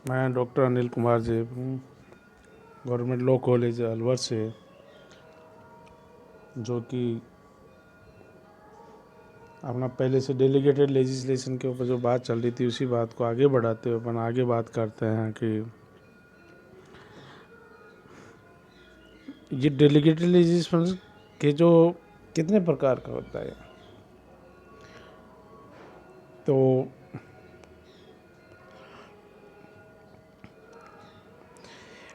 मैं doctor Anil Kumar ji government law college Alwar से, जो कि अपना पहले से डेलीगेटेड लेजिस्लेशन के ऊपर जो बात चल रही थी उसी बात को आगे बढ़ाते हुए अपन आगे बात करते हैं कि ये डेलीगेटेड लेजिस्लेशन के जो कितने प्रकार का होता है। तो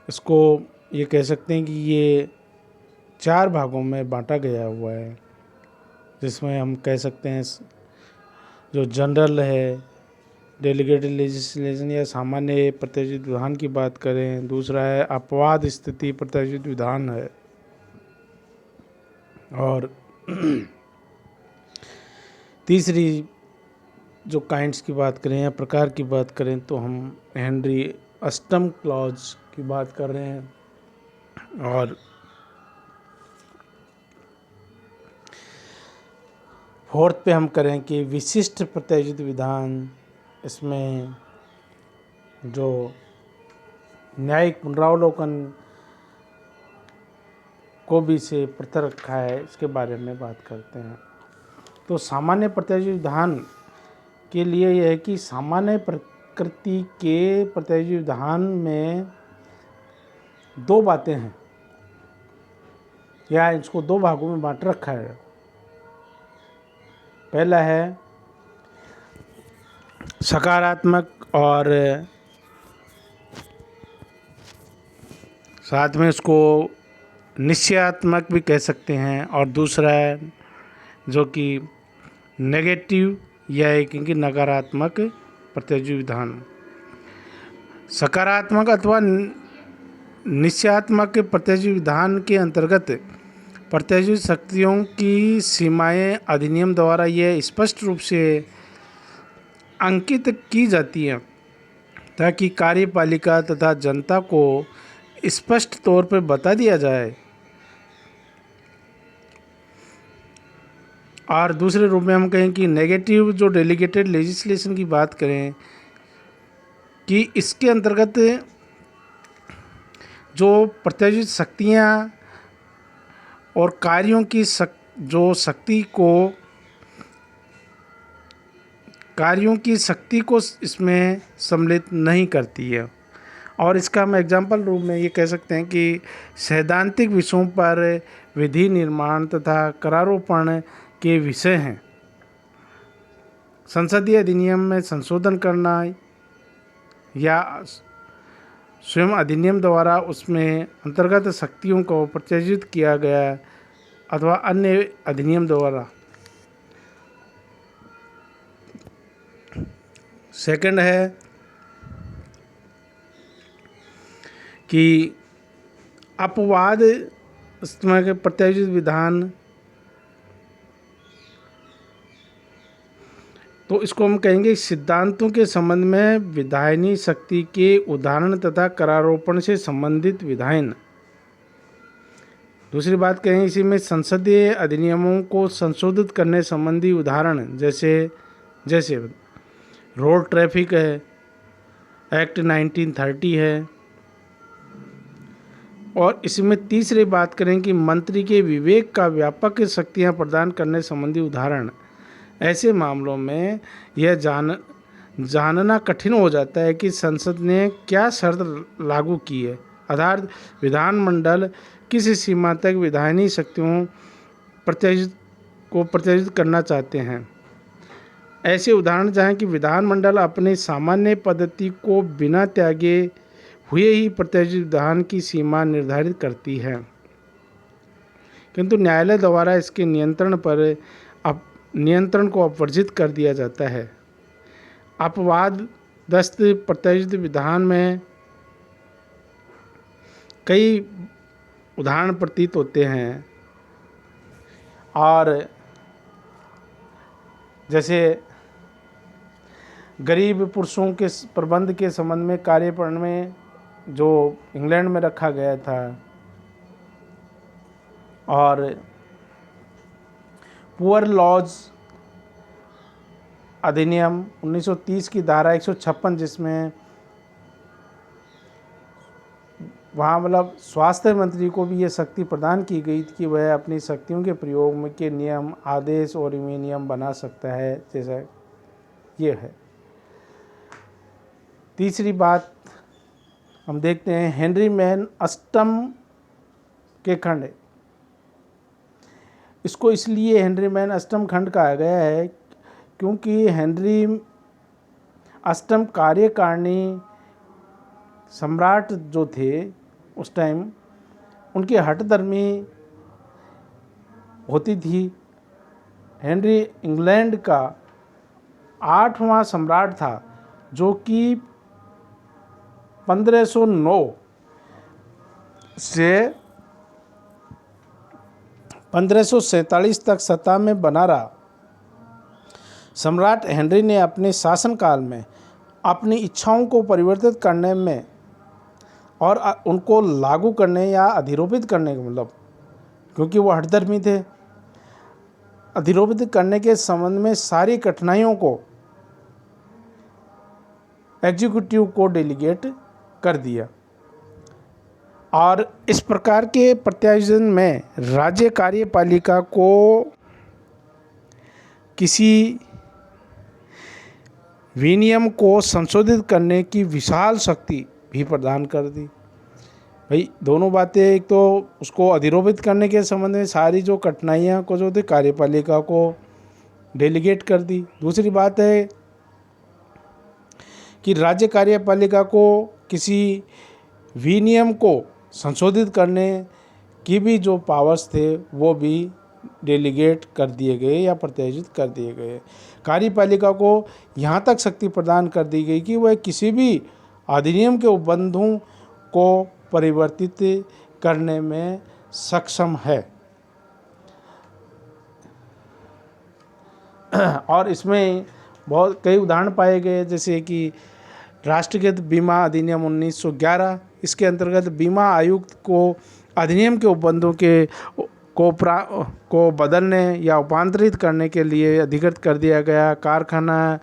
इसको ये कह सकते हैं कि ये 4 भागों में बांटा गया हुआ है, जिसमें हम कह सकते हैं जो जनरल है डेलीगेटेड लेजिस्लेशन या सामान्य प्रत्याशित विधान की बात करें, दूसरा है अपवाद स्थिति प्रत्याशित विधान है, और तीसरी जो काइंड्स की बात करें या प्रकार की बात करें तो हम हेनरी अस्टम क्लॉज की बात कर रहे हैं। और फोर्थ पे हम करें कि विशिष्ट प्रत्याशित विधान, इसमें जो न्यायिक पुनरावलोकन को भी से पृथक रखा है, इसके बारे में बात करते हैं। तो सामान्य प्रत्याशित विधान के लिए यह है कि सामान्य प्रकृति के प्रत्याशित विधान में 2 बातें हैं, या इसको 2 भागों में बांट रखा है। पहला है सकारात्मक और साथ में उसको निश्चयात्मक भी कह सकते हैं, और दूसरा है जो कि नेगेटिव या एक कि नकारात्मक प्रत्याशित विधान। सकारात्मक अथवा निश्चयात्मक प्रत्याशित विधान के अंतर्गत प्रत्याशित शक्तियों की सीमाएं अधिनियम द्वारा यह स्पष्ट रूप से अंकित की जाती हैं ताकि कार्यपालिका तथा जनता को स्पष्ट तौर पर बता दिया जाए। और दूसरे रूप में हम कहें कि नेगेटिव जो डेलीगेटेड लेजिस्लेशन की बात करें कि इसके अंतर्गत जो प्रत्याशित शक्तियाँ और कार्यों की शक्ति को इसमें सम्मिलित नहीं करती है। और इसका हम एग्जाम्पल रूप में ये कह सकते हैं कि सैद्धांतिक विषयों पर विधि निर्माण तथा करारोपण के विषय हैं, संसदीय अधिनियम में संशोधन करना या स्वयं अधिनियम द्वारा उसमें अंतर्गत शक्तियों को प्रत्याशित किया गया अथवा अन्य अधिनियम द्वारा। सेकंड है कि अपवाद इसमें के प्रत्याशित विधान, तो इसको हम कहेंगे सिद्धांतों के संबंध में विधायनी शक्ति के उदाहरण तथा करारोपण से संबंधित विधान। दूसरी बात कहें इसी में संसदीय अधिनियमों को संशोधित करने संबंधी उदाहरण, जैसे रोड ट्रैफिक है, एक्ट 1930 है। और इसमें तीसरी बात करें कि मंत्री के विवेक का व्यापक शक्तियां प्रदान करने संबंधी उदाहरण। ऐसे मामलों में यह जानना कठिन हो जाता है कि संसद ने क्या शर्त लागू की है, अर्थात विधानमंडल किस सीमा तक विधायनी शक्तियों प्रत्याशित करना चाहते हैं। ऐसे उदाहरण जहाँ कि विधानमंडल अपने सामान्य पद्धति को बिना त्यागे हुए ही प्रत्याशित विधान की सीमा निर्धारित करती है, किंतु न्यायालय द्वारा इसके नियंत्रण को अपवर्जित कर दिया जाता है। अपवादस्थ प्रत्याशित विधान में कई उदाहरण प्रतीत होते हैं, और जैसे गरीब पुरुषों के प्रबंध के संबंध में कार्यप्रणाली में जो इंग्लैंड में रखा गया था, और पुअर लॉज अधिनियम 1930 की धारा 156, जिसमें वहाँ मतलब स्वास्थ्य मंत्री को भी ये शक्ति प्रदान की गई थी कि वह अपनी शक्तियों के प्रयोग में के नियम, आदेश और विनियम बना सकता है, जैसा ये है। तीसरी बात हम देखते हैं हेनरी मैन अष्टम के खंड। इसको इसलिए हेनरी मैन अष्टम खंड कहा गया है क्योंकि हेनरी अष्टम कार्यकारिणी सम्राट जो थे उस टाइम, उनकी हठधर्मी होती थी। हेनरी इंग्लैंड का 8वां सम्राट था जो कि 1509 से 1547 तक सत्ता में बना रहा। सम्राट हेनरी ने अपने शासनकाल में अपनी इच्छाओं को परिवर्तित करने में और उनको लागू करने या अधिरोपित करने के मतलब, क्योंकि वो हठधर्मी थे, अधिरोपित करने के संबंध में सारी कठिनाइयों को एग्जीक्यूटिव को डेलीगेट कर दिया। और इस प्रकार के प्रत्यायोजन में राज्य कार्यपालिका को किसी विनियम को संशोधित करने की विशाल शक्ति भी प्रदान कर दी। भाई दोनों बातें, एक तो उसको अधिरोपित करने के संबंध में सारी जो कठिनाइयाँ को जो थी कार्यपालिका को डेलीगेट कर दी। दूसरी बात है कि राज्य कार्यपालिका को किसी विनियम को संशोधित करने की भी जो पावर्स थे वो भी डेलीगेट कर दिए गए या प्रत्यायोजित कर दिए गए। कार्यपालिका को यहाँ तक शक्ति प्रदान कर दी गई कि वह किसी भी अधिनियम के उपबंधों को परिवर्तित करने में सक्षम है। और इसमें बहुत कई उदाहरण पाए गए, जैसे कि राष्ट्रगत बीमा अधिनियम 1911। इसके अंतर्गत बीमा आयुक्त को अधिनियम के उपबंधों को बदलने या रूपांतरित करने के लिए अधिकृत कर दिया गया। कारखाना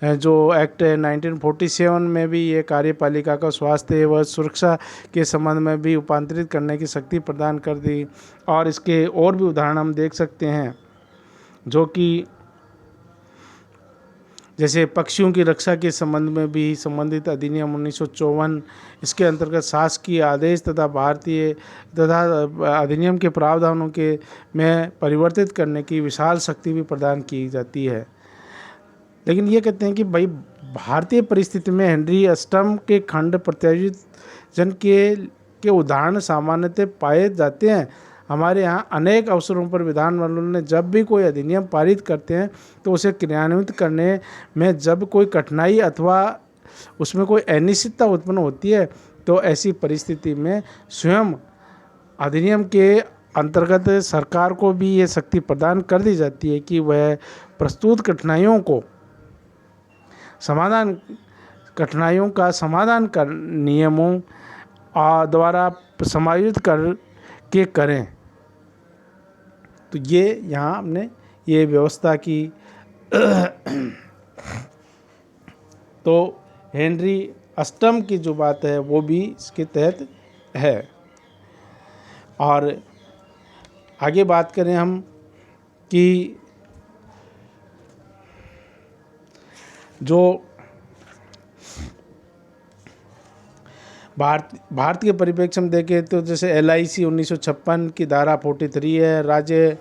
जो एक्ट 1947 में भी ये कार्यपालिका का स्वास्थ्य व सुरक्षा के संबंध में भी रूपांतरित करने की शक्ति प्रदान कर दी। और इसके और भी उदाहरण हम देख सकते हैं, जो कि जैसे पक्षियों की रक्षा के संबंध में भी संबंधित अधिनियम 1954, इसके अंतर्गत शासकीय आदेश तथा भारतीय तथा अधिनियम के प्रावधानों के में परिवर्तित करने की विशाल शक्ति भी प्रदान की जाती है। लेकिन ये कहते हैं कि भाई भारतीय परिस्थिति में हेनरी अष्टम के खंड प्रत्यायोजन के उदाहरण सामान्यतः पाए जाते हैं। हमारे यहाँ अनेक अवसरों पर विधानमंडल ने जब भी कोई अधिनियम पारित करते हैं तो उसे क्रियान्वित करने में जब कोई कठिनाई अथवा उसमें कोई अनिश्चितता उत्पन्न होती है तो ऐसी परिस्थिति में स्वयं अधिनियम के अंतर्गत सरकार को भी ये शक्ति प्रदान कर दी जाती है कि वह प्रस्तुत कठिनाइयों का समाधान कर नियमों द्वारा समायोजित करके करें। तो ये यहाँ हमने ये व्यवस्था की। तो हेनरी अष्टम की जो बात है वो भी इसके तहत है। और आगे बात करें हम कि जो भारत के परिप्रेक्ष्य में देखें तो जैसे LIC 1956 की धारा 43 है, राज्य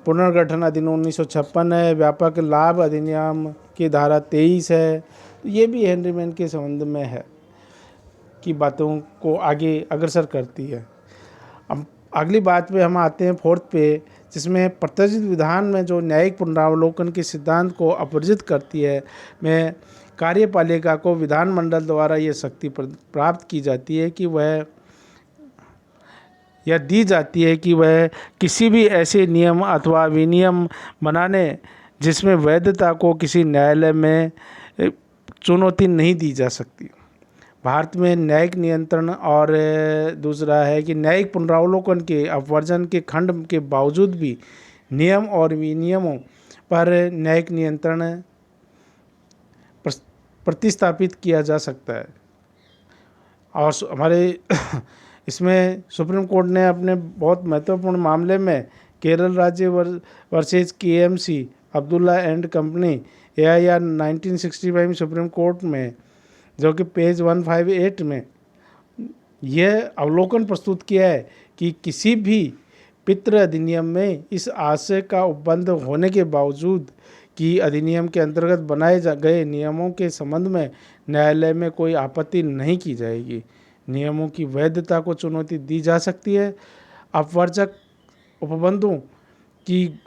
पुनर्गठन अधिनियम 1956 है, व्यापक लाभ अधिनियम की धारा 23 है। ये भी हेनरी मैन के संबंध में है कि बातों को आगे अग्रसर करती है। अब अगली बात पे हम आते हैं फोर्थ पे, जिसमें प्रत्याशित विधान में जो न्यायिक पुनरावलोकन के सिद्धांत को अपरिजित करती है में कार्यपालिका को विधानमंडल द्वारा ये शक्ति प्राप्त की जाती है कि वह या दी जाती है कि वह किसी भी ऐसे नियम अथवा विनियम बनाने जिसमें वैधता को किसी न्यायालय में चुनौती नहीं दी जा सकती। भारत में न्यायिक नियंत्रण और दूसरा है कि न्यायिक पुनरावलोकन के अपवर्जन के खंड के बावजूद भी नियम और विनियमों पर न्यायिक नियंत्रण प्रतिस्थापित किया जा सकता है। और हमारे इसमें सुप्रीम कोर्ट ने अपने बहुत महत्वपूर्ण मामले में केरल राज्य versus KMC Abdullah and company AIR 1965 supreme court में, जो कि पेज 158 में यह अवलोकन प्रस्तुत किया है कि किसी भी पितृ अधिनियम में इस आशय का उपबंध होने के बावजूद कि अधिनियम के अंतर्गत बनाए गए नियमों के संबंध में न्यायालय में कोई आपत्ति नहीं की जाएगी। नियमों की वैधता को चुनौती दी जा सकती है। अपवर्जक उपबंधों की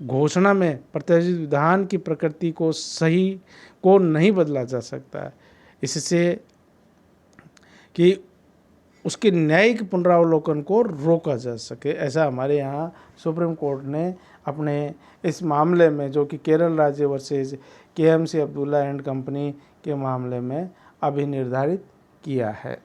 घोषणा में प्रत्याशित विधान की प्रकृति को नहीं बदला जा सकता है, इससे कि उसके न्यायिक पुनरावलोकन को रोका जा सके। ऐसा हमारे यहाँ सुप्रीम कोर्ट ने अपने इस मामले में, जो कि केरल राज्य versus KMC Abdullah and company के मामले में अभी निर्धारित किया है।